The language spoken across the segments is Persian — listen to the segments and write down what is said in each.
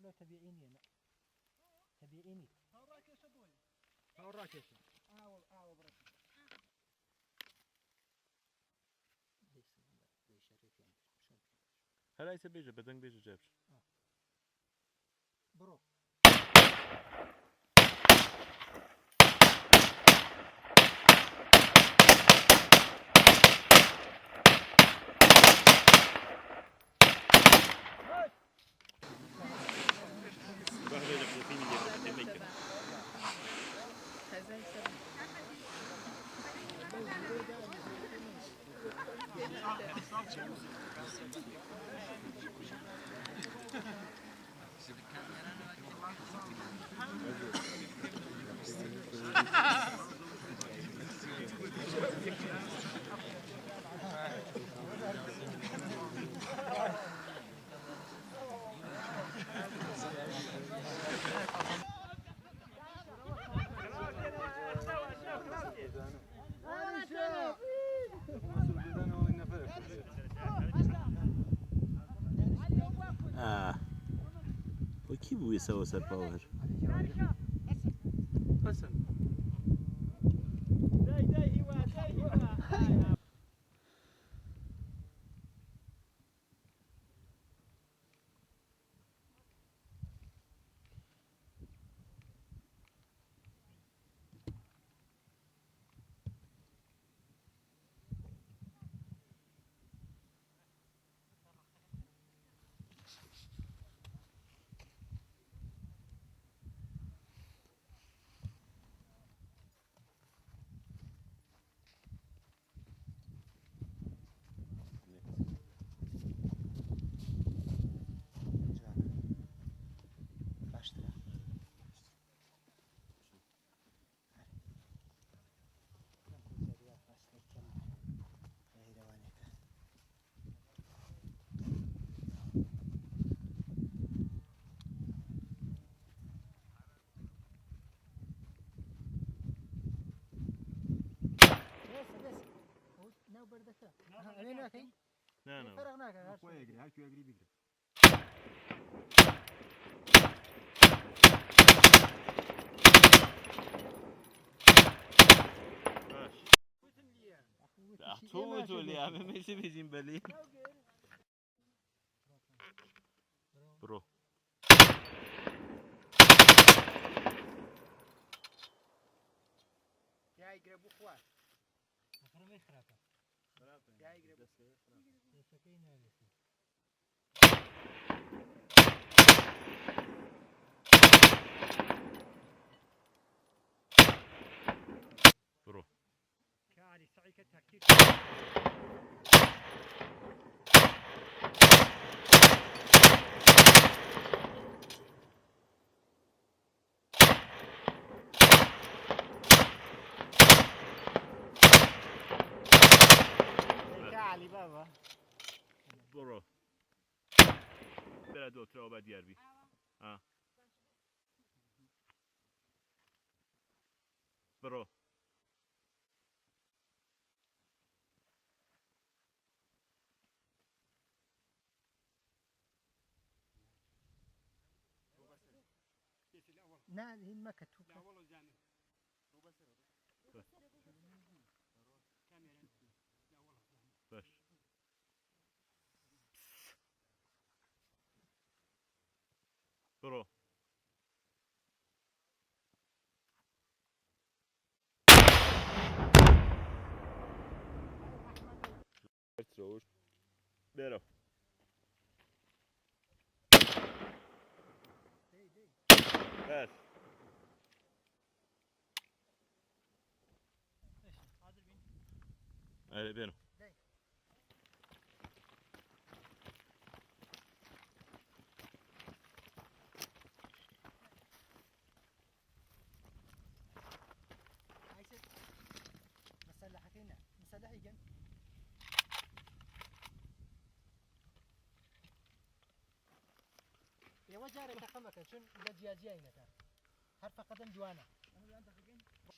لو تبيعيني أنا تبيعيني راكش ابوي راكش برك هلا يسي بيجي بدنك بيجي جابش برو وكيف هو يسوي سرباور؟ حسن لا لا فرغناك شويه يجري هاك يجري بيجري أحطوه تولي عم ماشي بيجين بالي برو يا يقربوا اخوات فرمي خرافة يا يقربوا سكين هذه برو كاري سعيك تحكي كالي بابا برو برا دو ترى بعد يربي برو لا هي ما كتوب لا والله جاني باش برو تروش برو بس ايه بينو مسلحتين مسلحي جن يا وجاري تقمك شن لجياجين تا حرف قدم جوانا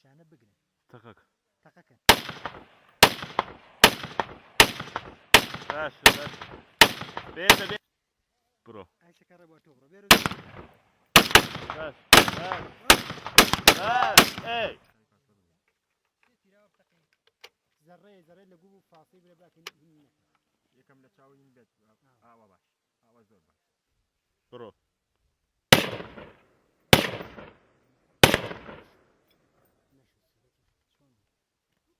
شانه بقنا تقك تقك باش بين بڕۆ ئای شەکەڕە بۆ تۆ بڕۆ بێرە باش باش ئەی زەڕێ لە گوو فاسی برێ باکەین یەکەم لە چاوین بێت ئاوا باش ئاوا زۆر باش بڕۆ